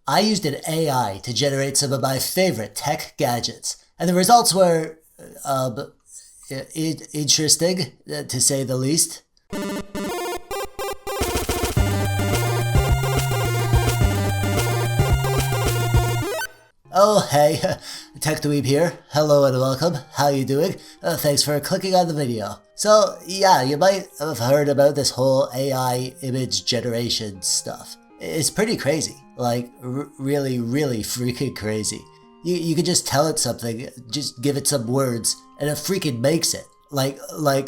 I used an AI to generate some of my favorite tech gadgets, and the results were, interesting, to say the least. Oh, hey, TechDweeb here. Hello and welcome. How you doing? Thanks for clicking on the video. So, yeah, you might have heard about this whole AI image generation stuff. It's pretty crazy. Like, really, really freaking crazy. You can just tell it something, just give it some words, and it freaking makes it. Like,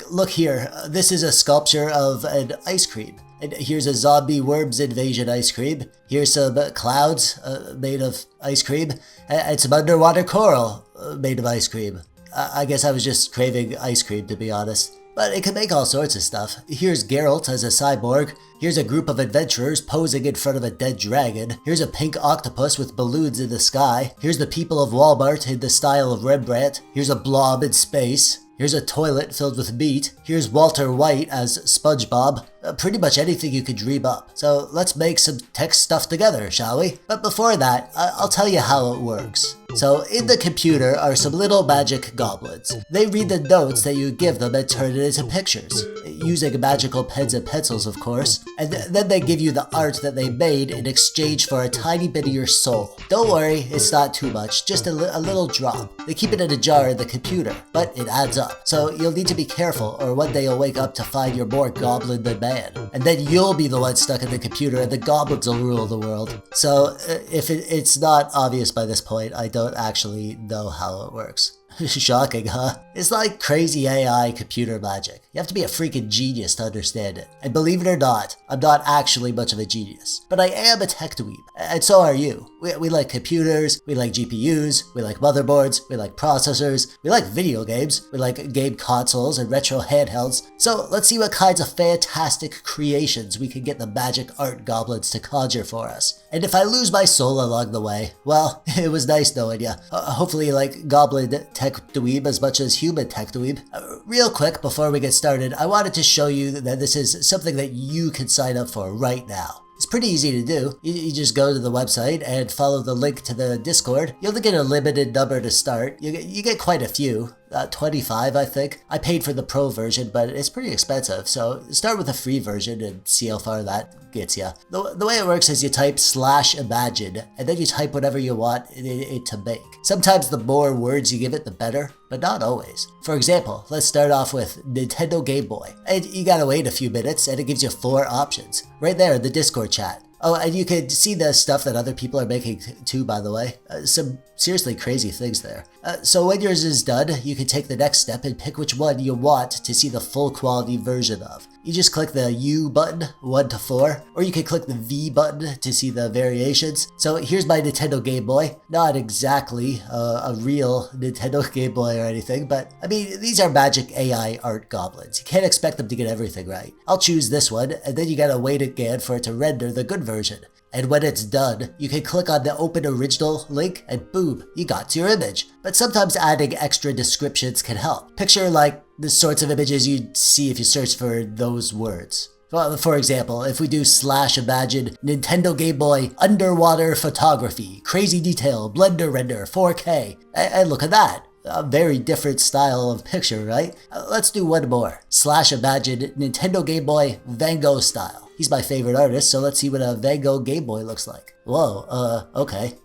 look here, this is a sculpture of an ice cream. And here's a zombie worms invasion ice cream. Here's some clouds made of ice cream. And some underwater coral made of ice cream. I guess I was just craving ice cream, to be honest. But it can make all sorts of stuff. Here's Geralt as a cyborg. Here's a group of adventurers posing in front of a dead dragon. Here's a pink octopus with balloons in the sky. Here's the people of Walmart in the style of Rembrandt. Here's a blob in space. Here's a toilet filled with meat. Here's Walter White as SpongeBob. Pretty much anything you could dream up. So let's make some tech stuff together, shall we? But before that, I'll tell you how it works. So in the computer are some little magic goblins. They read the notes that you give them and turn it into pictures, using magical pens and pencils, of course. And then they give you the art that they made in exchange for a tiny bit of your soul. Don't worry, it's not too much, just a little drop. They keep it in a jar in the computer, but it adds up. So you'll need to be careful, or one day you'll wake up to find you're more goblin than man. And then you'll be the one stuck in the computer and the goblins will rule the world. So if it's not obvious by this point, I don't actually know how it works. Shocking, huh? It's like crazy AI computer magic. You have to be a freaking genius to understand it. And believe it or not, I'm not actually much of a genius. But I am a tech dweeb, and so are you. We like computers, we like GPUs, we like motherboards, we like processors, we like video games, we like game consoles and retro handhelds. So let's see what kinds of fantastic creations we can get the magic art goblins to conjure for us. And if I lose my soul along the way, well, it was nice knowing ya. Hopefully you like goblin tech dweeb as much as human tech dweeb. Real quick, before we get started, I wanted to show you that this is something that you can sign up for right now. It's pretty easy to do. You just go to the website and follow the link to the Discord. You'll get a limited number to start. You get quite a few. 25, I think. I paid for the pro version, but it's pretty expensive, so start with a free version and see how far that gets you. The way it works is you type /imagine, and then you type whatever you want it to make. Sometimes the more words you give it, the better, but not always. For example, let's start off with Nintendo Game Boy. And you gotta wait a few minutes, and it gives you 4 options. Right there in the Discord chat. Oh, and you can see the stuff that other people are making too, by the way. Some seriously crazy things there. So when yours is done, you can take the next step and pick which one you want to see the full quality version of. You just click the U button, 1 to 4, or you can click the V button to see the variations. So here's my Nintendo Game Boy. Not exactly a real Nintendo Game Boy or anything, but I mean, these are magic AI art goblins. You can't expect them to get everything right. I'll choose this one, and then you gotta wait again for it to render the good version. And when it's done, you can click on the Open Original link and boom, you got your image. But sometimes adding extra descriptions can help. Picture like the sorts of images you'd see if you search for those words. Well, for example, if we do /imagine Nintendo Game Boy underwater photography, crazy detail, blender render, 4K, and look at that. A very different style of picture, right? Let's do one more. /imagine Nintendo Game Boy Van Gogh style. He's my favorite artist, so let's see what a Van Gogh Game Boy looks like. Whoa, okay.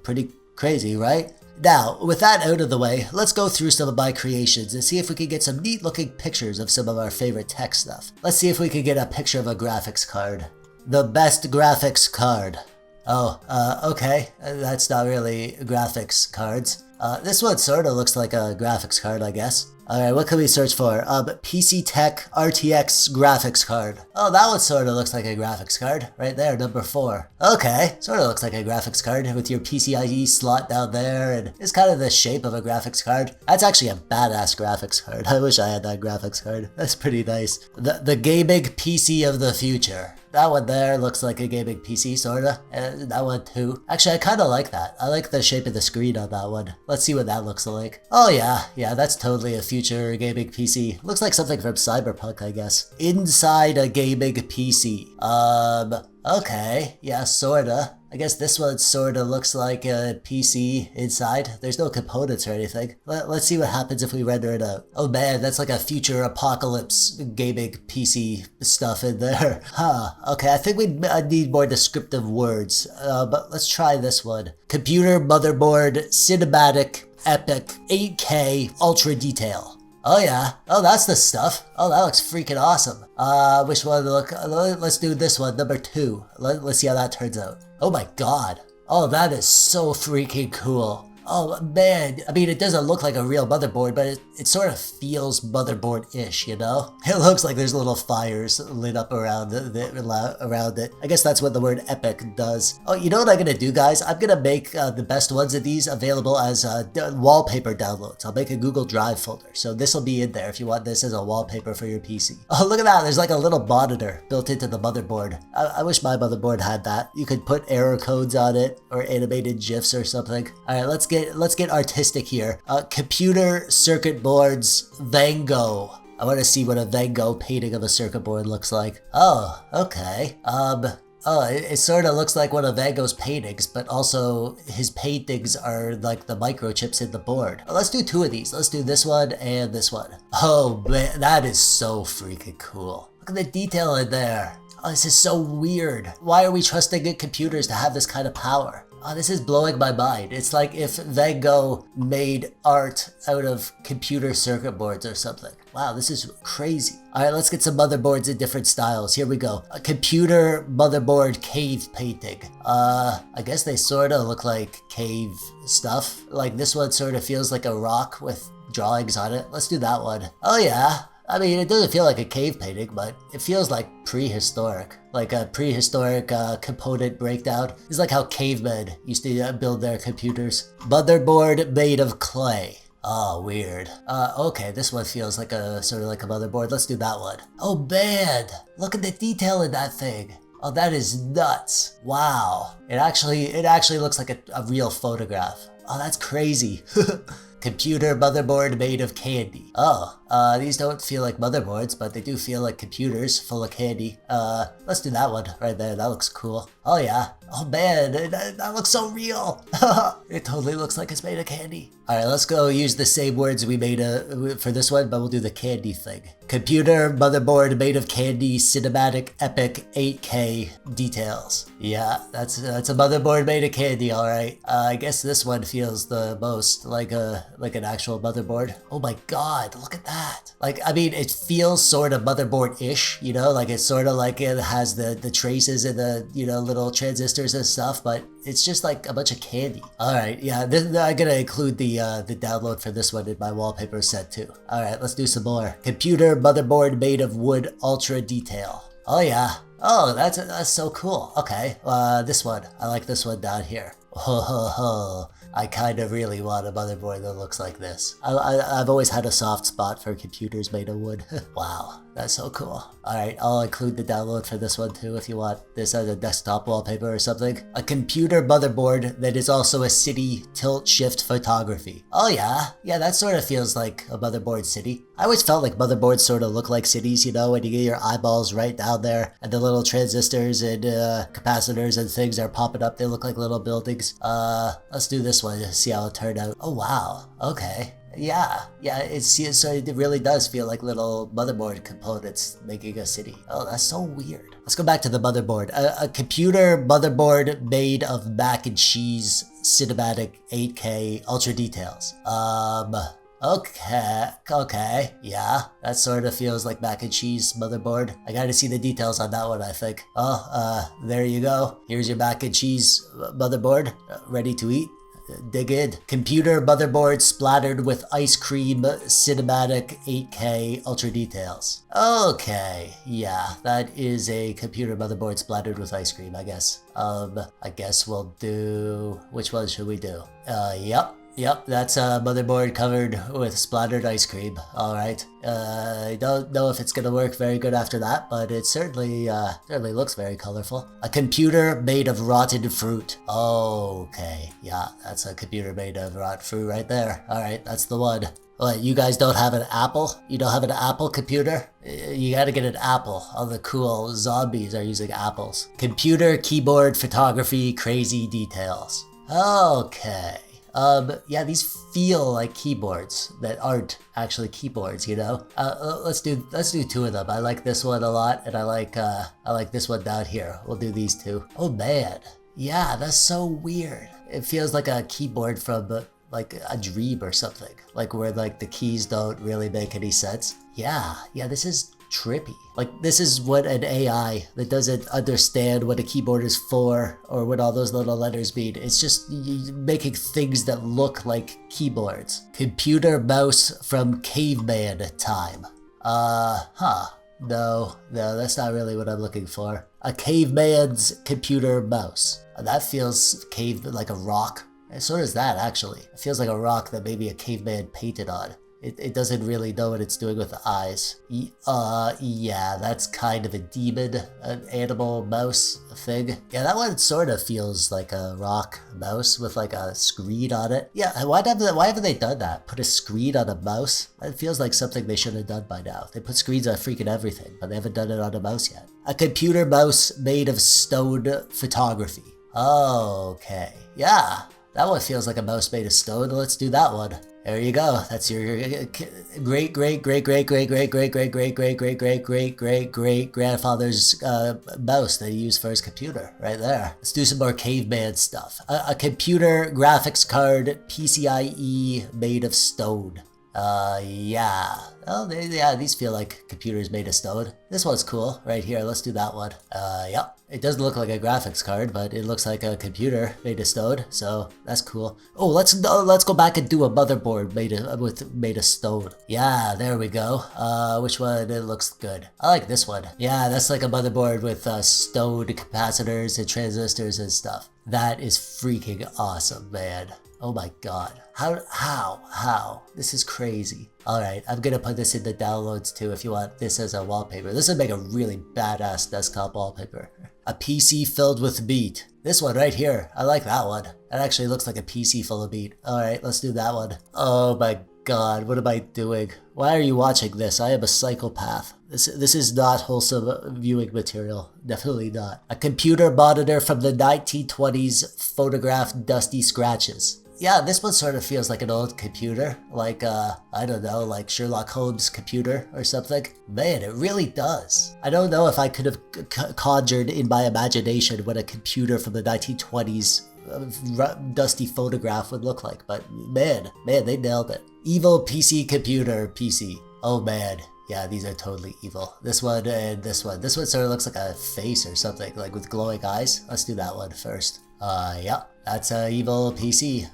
Pretty crazy, right? Now, with that out of the way, let's go through some of my creations and see if we can get some neat looking pictures of some of our favorite tech stuff. Let's see if we can get a picture of a graphics card. The best graphics card. Oh, okay. That's not really graphics cards. This one sort of looks like a graphics card, I guess. Alright, what can we search for? PC Tech RTX graphics card. Oh, that one sort of looks like a graphics card. Right there, number 4. Okay, sort of looks like a graphics card with your PCIe slot down there, and it's kind of the shape of a graphics card. That's actually a badass graphics card. I wish I had that graphics card. That's pretty nice. The gaming PC of the future. That one there looks like a gaming PC, sorta. And that one too. Actually, I kinda like that. I like the shape of the screen on that one. Let's see what that looks like. Oh yeah, that's totally a future gaming PC. Looks like something from Cyberpunk, I guess. Inside a gaming PC. Okay, yeah, sorta. I guess this one sort of looks like a PC inside. There's no components or anything. Let's see what happens if we render it out. Oh man, that's like a future apocalypse gaming PC stuff in there. Huh, okay, I think we need more descriptive words, but let's try this one. Computer motherboard cinematic epic 8K ultra detail. Oh yeah, oh that's the stuff. Oh, that looks freaking awesome. Which one to look? Let's do this one, number 2. Let's see how that turns out. Oh my god. Oh, that is so freaking cool. Oh man, I mean it doesn't look like a real motherboard, but it sort of feels motherboard-ish, you know? It looks like there's little fires lit up around it. I guess that's what the word epic does. Oh, you know what I'm gonna do, guys? I'm gonna make the best ones of these available as wallpaper downloads. I'll make a Google Drive folder, so this will be in there if you want this as a wallpaper for your PC. Oh, look at that, there's like a little monitor built into the motherboard. I wish my motherboard had that. You could put error codes on it or animated GIFs or something. Alright, let's get artistic here. Computer circuit boards Van Gogh. I want to see what a Van Gogh painting of a circuit board looks like. Oh, okay. It sort of looks like one of Van Gogh's paintings, but also his paintings are like the microchips in the board. Let's do 2 of these. Let's do this one and this one. Oh man, that is so freaking cool. Look at the detail in there. Oh, this is so weird. Why are we trusting computers to have this kind of power? Oh, this is blowing my mind. It's like if Van Gogh made art out of computer circuit boards or something. Wow, this is crazy. Alright, let's get some motherboards in different styles. Here we go. A computer motherboard cave painting. I guess they sort of look like cave stuff. Like this one sort of feels like a rock with drawings on it. Let's do that one. Oh yeah. I mean, it doesn't feel like a cave painting, but it feels like prehistoric. Like a prehistoric component breakdown. It's like how cavemen used to build their computers. Motherboard made of clay. Oh, weird. Okay, this one feels like a sort of like a motherboard. Let's do that one. Oh man, look at the detail in that thing. Oh, that is nuts. Wow. It actually looks like a real photograph. Oh, that's crazy. Computer motherboard made of candy. Oh, these don't feel like motherboards, but they do feel like computers full of candy. Let's do that one right there. That looks cool. Oh yeah. Oh man, that looks so real. It totally looks like it's made of candy. Alright, let's go use the same words we made for this one, but we'll do the candy thing. Computer motherboard made of candy cinematic epic 8K details. Yeah, that's a motherboard made of candy, alright. I guess this one feels the most like an actual motherboard. Oh my god, look at that. Like, I mean, it feels sort of motherboard-ish, you know? Like, it's sort of like it has the traces and the, you know, little transistors and stuff, but it's just like a bunch of candy. Alright, yeah, I'm gonna include the download for this one in my wallpaper set too. Alright, let's do some more. Computer motherboard made of wood ultra detail. Oh yeah. Oh, that's so cool. Okay, this one. I like this one down here. Ho ho ho. I kind of really want a motherboard that looks like this. I've always had a soft spot for computers made of wood. Wow, that's so cool. Alright, I'll include the download for this one too if you want this as a desktop wallpaper or something. A computer motherboard that is also a city tilt shift photography. Oh yeah, yeah, that sort of feels like a motherboard city. I always felt like motherboards sort of look like cities, you know, when you get your eyeballs right down there and the little transistors and capacitors and things are popping up. They look like little buildings. Let's do this one to see how it turned out. Oh wow, okay. Yeah, so it really does feel like little motherboard components making a city. Oh, that's so weird. Let's go back to the motherboard. A computer motherboard made of mac and cheese cinematic 8K ultra details. Okay, yeah, that sort of feels like mac and cheese motherboard. I gotta see the details on that one, I think. Oh, there you go. Here's your mac and cheese motherboard, ready to eat. Dig in. Computer motherboard splattered with ice cream cinematic 8K ultra details. Okay, yeah, that is a computer motherboard splattered with ice cream, I guess. I guess we'll do... Which one should we do? Yep, that's a motherboard covered with splattered ice cream. Alright. I don't know if it's gonna work very good after that, but it certainly looks very colorful. A computer made of rotten fruit. Okay, yeah, that's a computer made of rotten fruit right there. Alright, that's the one. What, you guys don't have an Apple? You don't have an Apple computer? You gotta get an Apple. All the cool zombies are using Apples. Computer, keyboard, photography, crazy details. Okay. Yeah, these feel like keyboards that aren't actually keyboards, you know? Let's do two of them. I like this one a lot, and I like this one down here. We'll do these two. Oh man. Yeah, that's so weird. It feels like a keyboard from like a dream or something. Like where like the keys don't really make any sense. Yeah, this is trippy. Like this is what an AI that doesn't understand what a keyboard is for or what all those little letters mean. It's just making things that look like keyboards. Computer mouse from caveman time. No, that's not really what I'm looking for. A caveman's computer mouse. That feels like a rock. And so does that, actually. It feels like a rock that maybe a caveman painted on. It doesn't really know what it's doing with the eyes. Yeah, that's kind of a demon, an animal mouse thing. Yeah, that one sort of feels like a rock mouse with like a screen on it. Yeah, why haven't they done that? Put a screen on a mouse? It feels like something they should have done by now. They put screens on freaking everything, but they haven't done it on a mouse yet. A computer mouse made of stone photography. Okay, yeah. That one feels like a mouse made of stone. Let's do that one. There you go. That's your great grandfather's mouse that he used for his computer right there. Let's do some more caveman stuff. A computer graphics card PCIe made of stone. Yeah. Oh, yeah, these feel like computers made of stone. This one's cool right here. Let's do that one. Yep. It doesn't look like a graphics card, but it looks like a computer made of stone, so that's cool. Oh, let's go back and do a motherboard made of stone. Yeah, there we go. Which one? It looks good. I like this one. Yeah, that's like a motherboard with stone capacitors and transistors and stuff. That is freaking awesome, man. Oh my god. How? This is crazy. Alright, I'm gonna put this in the downloads too if you want this as a wallpaper. This would make a really badass desktop wallpaper. A PC filled with meat. This one right here. I like that one. That actually looks like a PC full of meat. Alright, let's do that one. Oh my god, what am I doing? Why are you watching this? I am a psychopath. This is not wholesome viewing material. Definitely not. A computer monitor from the 1920s photographed dusty scratches. Yeah, this one sort of feels like an old computer, like, I don't know, like Sherlock Holmes' computer or something. Man, it really does. I don't know if I could have conjured in my imagination what a computer from the 1920s dusty photograph would look like, but man, they nailed it. Evil PC computer, PC. Oh man. Yeah, these are totally evil. This one and this one. This one sort of looks like a face or something, like with glowing eyes. Let's do that one first. Yeah, that's a evil PC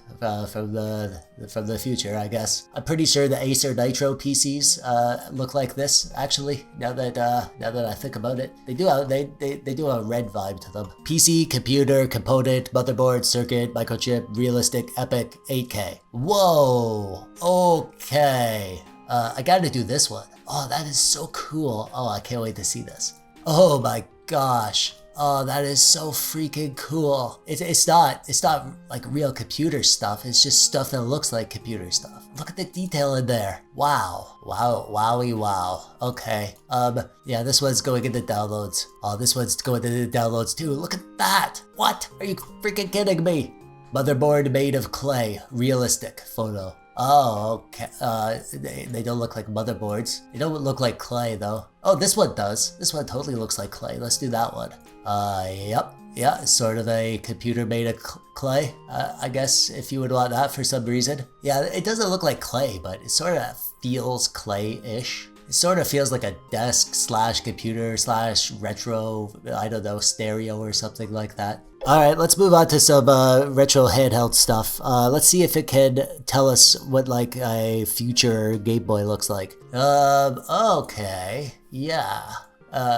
from the future, I guess. I'm pretty sure the Acer Nitro PCs look like this. Actually, now that I think about it, they do a red vibe to them. PC, computer, component, motherboard, circuit, microchip, realistic, epic, 8K. Whoa. Okay. I gotta do this one. Oh, that is so cool. Oh, I can't wait to see this. Oh my gosh. Oh, that is so freaking cool. It's not like real computer stuff. It's just stuff that looks like computer stuff. Look at the detail in there. Wow. Wowie wow. Okay. Yeah, this one's going into downloads. Oh, this one's going into downloads too. Look at that. What? Are you freaking kidding me? Motherboard made of clay. Realistic photo. Oh, okay. They don't look like motherboards. They don't look like clay though. Oh, this one does. This one totally looks like clay. Let's do that one. Yep. Yeah, it's sort of a computer made of clay, I guess, if you would want that for some reason. Yeah, it doesn't look like clay, but it sort of feels clay-ish. It sort of feels like a desk slash computer slash retro, I don't know, stereo or something like that. Alright, let's move on to some retro handheld stuff. Let's see if it can tell us what like a future Game Boy looks like. Okay, yeah.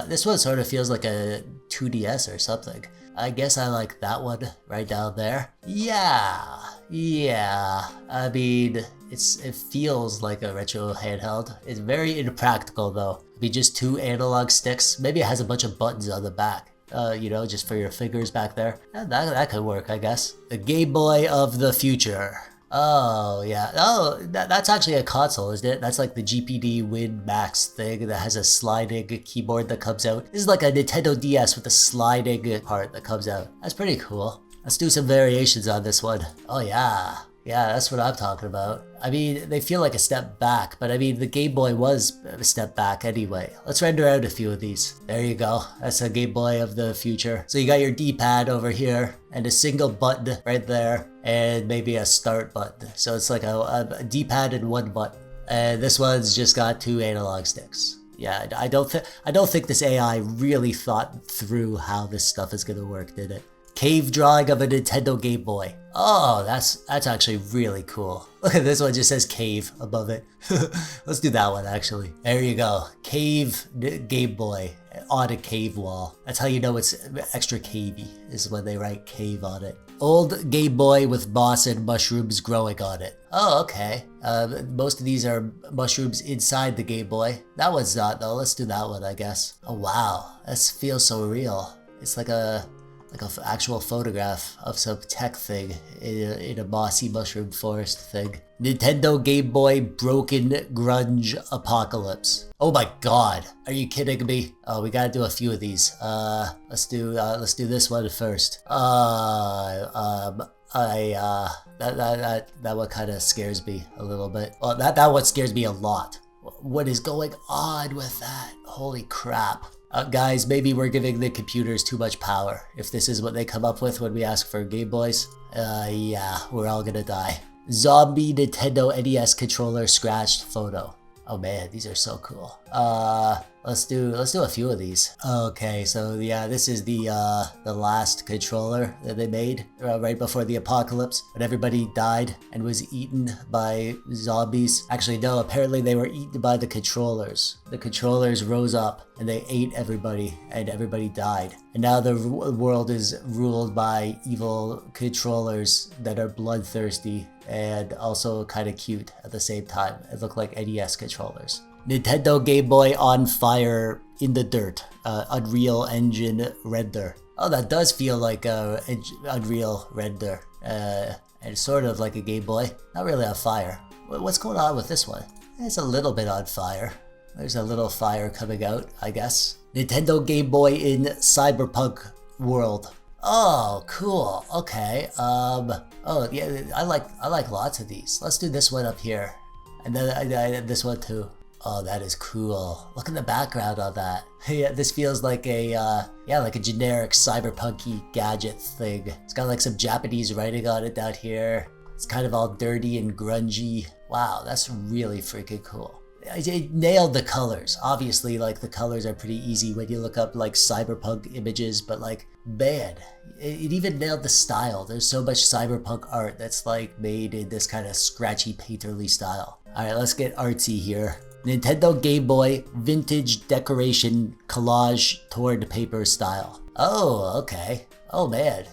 This one sort of feels like a 2DS or something. I guess I like that one right down there. Yeah. I mean, it feels like a retro handheld. It's very impractical though. It'd be just two analog sticks. Maybe it has a bunch of buttons on the back. You know, just for your fingers back there. That could work, I guess. The Game Boy of the future. Oh, yeah. Oh, that's actually a console, isn't it? That's like the GPD Win Max thing that has a sliding keyboard that comes out. This is like a Nintendo DS with a sliding part that comes out. That's pretty cool. Let's do some variations on this one. Oh, yeah. Yeah, that's what I'm talking about. I mean, they feel like a step back, but I mean, the Game Boy was a step back anyway. Let's render out a few of these. There you go. That's a Game Boy of the future. So you got your D-pad over here, and a single button right there, and maybe a start button. So it's like a D-pad and one button. And this one's just got 2 analog sticks. Yeah, I don't think this AI really thought through how this stuff is gonna work, did it? Cave drawing of a Nintendo Game Boy. Oh, that's actually really cool. Look at this one, just says cave above it. Let's do that one actually. There you go. Cave Game Boy on a cave wall. That's how you know it's extra cavey, is when they write cave on it. Old Game Boy with moss and mushrooms growing on it. Oh, okay. Most of these are mushrooms inside the Game Boy. That one's not though. Let's do that one, I guess. Oh wow, this feels so real. It's like an actual photograph of some tech thing in a mossy mushroom forest thing. Nintendo Game Boy Broken Grunge Apocalypse. Oh my god, are you kidding me? Oh, we gotta do a few of these. Let's do this one first. That one kind of scares me a little bit. Well, that one scares me a lot. What is going on with that? Holy crap. Guys, maybe we're giving the computers too much power. If this is what they come up with when we ask for Game Boys, yeah, we're all gonna die. Zombie Nintendo NES controller scratched photo. Oh man, these are so cool. Let's do a few of these. Okay, so yeah, this is the last controller that they made right before the apocalypse, when everybody died and was eaten by zombies. Actually, no, apparently they were eaten by the controllers. The controllers rose up and they ate everybody, and everybody died. And now the world is ruled by evil controllers that are bloodthirsty and also kind of cute at the same time. It looked like NES controllers. Nintendo Game Boy on fire in the dirt. Unreal Engine render. Oh, that does feel like Unreal render. And sort of like a Game Boy. Not really on fire. What's going on with this one? It's a little bit on fire. There's a little fire coming out, I guess. Nintendo Game Boy in cyberpunk world. Oh, cool. Okay. Oh yeah, I like lots of these. Let's do this one up here, and then this one too. Oh, that is cool. Look at the background on that. Yeah, this feels like a like a generic cyberpunky gadget thing. It's got like some Japanese writing on it down here. It's kind of all dirty and grungy. Wow, that's really freaking cool. It nailed the colors. Obviously, like, the colors are pretty easy when you look up like cyberpunk images, but like, man, it even nailed the style. There's so much cyberpunk art that's like made in this kind of scratchy painterly style. All right, let's get artsy here. Nintendo Game Boy vintage decoration collage toward paper style. Oh, okay. Oh man,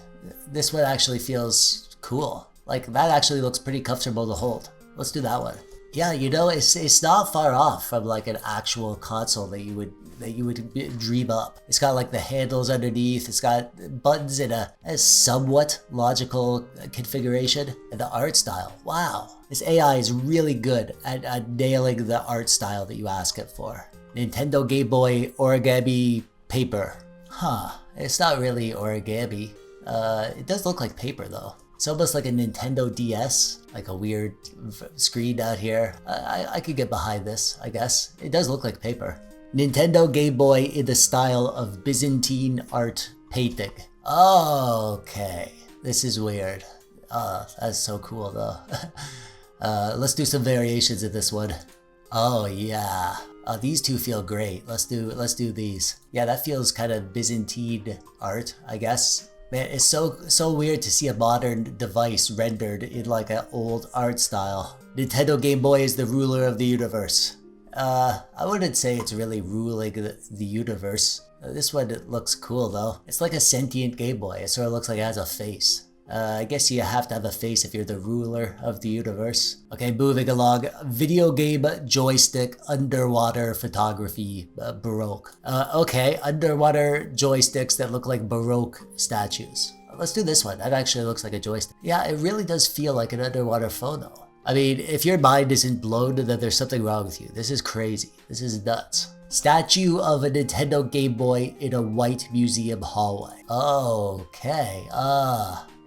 this one actually feels cool. Like, that actually looks pretty comfortable to hold. Let's do that one. Yeah, you know, it's not far off from like an actual console that you would dream up. It's got like the handles underneath. It's got buttons in a somewhat logical configuration, and the art style. Wow, this AI is really good at nailing the art style that you ask it for. Nintendo Game Boy origami paper. Huh? It's not really origami. It does look like paper though. It's almost like a Nintendo DS, like a weird screen out here. I could get behind this, I guess. It does look like paper. Nintendo Game Boy in the style of Byzantine art painting. Okay, this is weird. That's so cool though. Let's do some variations of this one. Oh yeah. These two feel great. Let's do these. Yeah, that feels kind of Byzantine art, I guess. Man, it's so weird to see a modern device rendered in like an old art style. Nintendo Game Boy is the ruler of the universe. I wouldn't say it's really ruling the universe. This one looks cool though. It's like a sentient Game Boy. It sort of looks like it has a face. I guess you have to have a face if you're the ruler of the universe. Okay, moving along. Video game joystick underwater photography Baroque. Okay, underwater joysticks that look like Baroque statues. Let's do this one. That actually looks like a joystick. Yeah, it really does feel like an underwater phone though. I mean, if your mind isn't blown, then there's something wrong with you. This is crazy. This is nuts. Statue of a Nintendo Game Boy in a white museum hallway. Okay.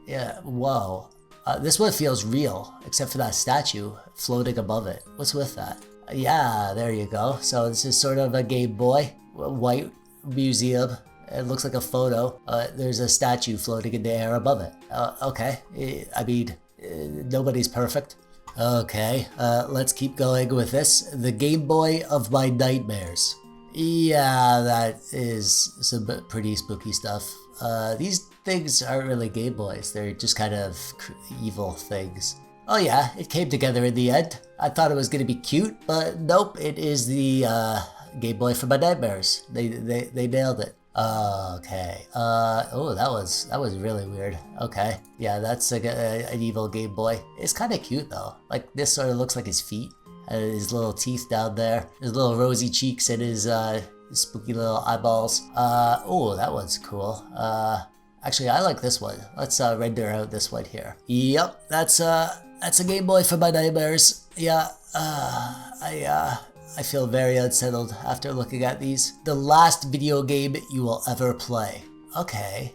Yeah, whoa. This one feels real, except for that statue floating above it. What's with that? Yeah, there you go. So this is sort of a Game Boy, white museum. It looks like a photo. There's a statue floating in the air above it. Okay. I mean, nobody's perfect. Okay, let's keep going with this. The Game Boy of my nightmares. Yeah, that is some pretty spooky stuff. These things aren't really Game Boys. They're just kind of evil things. Oh yeah, it came together in the end. I thought it was gonna be cute, but nope, it is the Game Boy for my nightmares. They nailed it. Okay. Oh, that was really weird. Okay. Yeah, that's like an evil Game Boy. It's kind of cute though. Like this sort of looks like his feet and his little teeth down there. His little rosy cheeks and his spooky little eyeballs. Oh, that one's cool. Actually, I like this one. Let's render out this one here. Yep, that's a Game Boy for my nightmares. Yeah. I feel very unsettled after looking at these. The last video game you will ever play. Okay.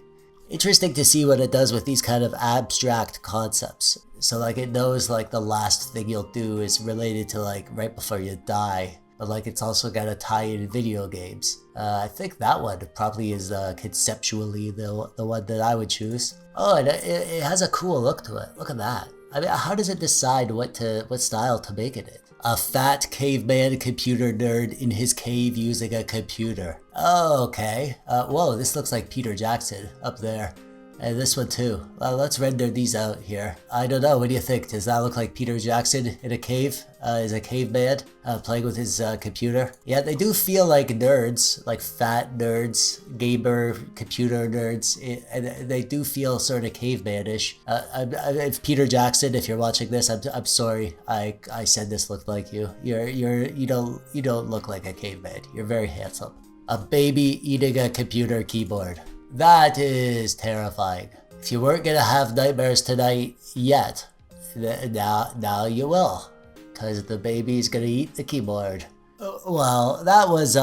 Interesting to see what it does with these kind of abstract concepts. So like it knows like the last thing you'll do is related to like right before you die. But like it's also got a tie in video games. I think that one probably is conceptually the one that I would choose. Oh, and it has a cool look to it. Look at that. I mean, how does it decide what style to make it in? A fat caveman computer nerd in his cave using a computer. Oh, okay. Whoa, this looks like Peter Jackson up there. And this one too. Let's render these out here. I don't know, what do you think? Does that look like Peter Jackson in a cave? Is a caveman playing with his computer? Yeah, they do feel like nerds, like fat nerds, gamer, computer nerds, and they do feel sort of caveman-ish. If Peter Jackson, if you're watching this, I'm sorry. I said this looked like you. You don't look like a caveman. You're very handsome. A baby eating a computer keyboard. That is terrifying. If you weren't gonna have nightmares tonight yet, now you will, because the baby's gonna eat the keyboard. Well, that was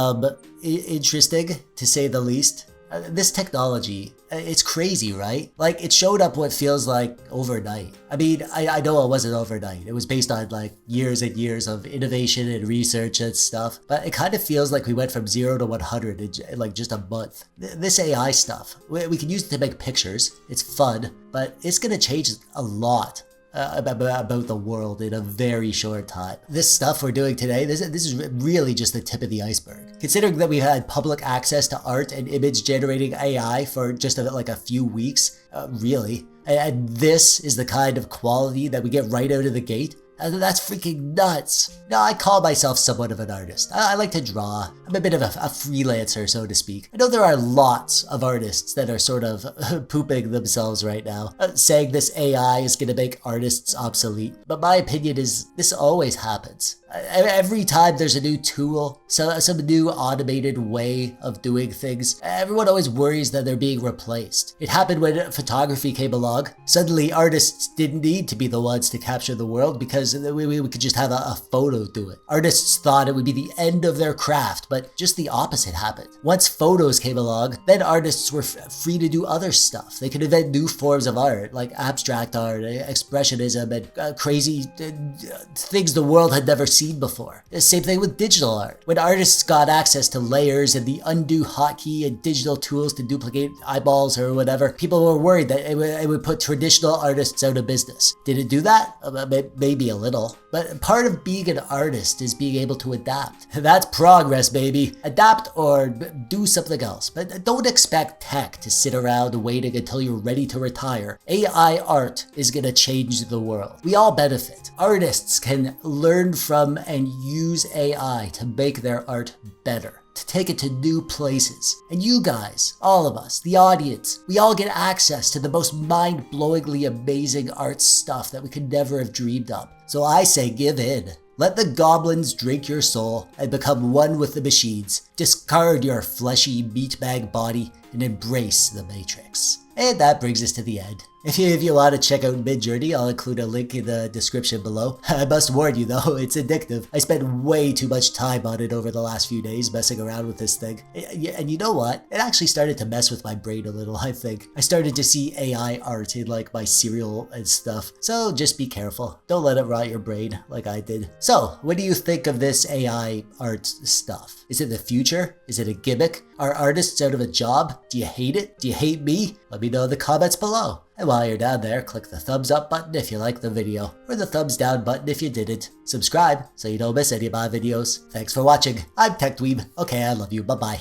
interesting to say the least. This technology, it's crazy, right? Like it showed up what feels like overnight. I mean, I know it wasn't overnight. It was based on like years and years of innovation and research and stuff. But it kind of feels like we went from 0 to 100 in like just a month. This AI stuff, we can use it to make pictures. It's fun, but it's gonna change a lot about the world in a very short time. This stuff we're doing today, this is really just the tip of the iceberg. Considering that we had public access to art and image generating AI for just like a few weeks, really, and this is the kind of quality that we get right out of the gate, that's freaking nuts. Now, I call myself somewhat of an artist. I like to draw. I'm a bit of a freelancer, so to speak. I know there are lots of artists that are sort of pooping themselves right now, saying this AI is going to make artists obsolete. But my opinion is this always happens. Every time there's a new tool, some new automated way of doing things, everyone always worries that they're being replaced. It happened when photography came along. Suddenly artists didn't need to be the ones to capture the world because we could just have a photo do it. Artists thought it would be the end of their craft, but just the opposite happened. Once photos came along, then artists were free to do other stuff. They could invent new forms of art, like abstract art, expressionism, and crazy things the world had never seen before. The same thing with digital art. When artists got access to layers and the undo hotkey and digital tools to duplicate eyeballs or whatever, people were worried that it would put traditional artists out of business. Did it do that? Maybe a little. But part of being an artist is being able to adapt. That's progress, baby. Adapt or do something else. But don't expect tech to sit around waiting until you're ready to retire. AI art is gonna change the world. We all benefit. Artists can learn from and use AI to make their art better, to take it to new places. And you guys, all of us, the audience, we all get access to the most mind-blowingly amazing art stuff that we could never have dreamed of. So I say give in. Let the goblins drink your soul and become one with the machines. Discard your fleshy meatbag body and embrace the matrix. And that brings us to the end. If you want to check out Midjourney, I'll include a link in the description below. I must warn you though, it's addictive. I spent way too much time on it over the last few days messing around with this thing. And you know what? It actually started to mess with my brain a little, I think. I started to see AI art in like my cereal and stuff. So just be careful. Don't let it rot your brain like I did. So, what do you think of this AI art stuff? Is it the future? Is it a gimmick? Are artists out of a job? Do you hate it? Do you hate me? Let me know in the comments below. And while you're down there, click the thumbs up button if you liked the video, or the thumbs down button if you didn't. Subscribe so you don't miss any of my videos. Thanks for watching. I'm TechDweeb. Okay, I love you. Bye-bye.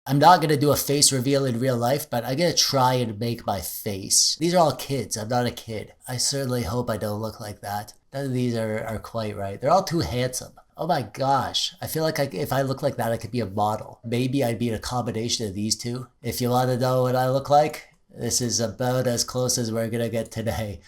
I'm not going to do a face reveal in real life, but I'm going to try and make my face. These are all kids. I'm not a kid. I certainly hope I don't look like that. None of these are quite right. They're all too handsome. Oh my gosh. I feel like if I look like that, I could be a model. Maybe I'd be a combination of these two. If you want to know what I look like, this is about as close as we're going to get today.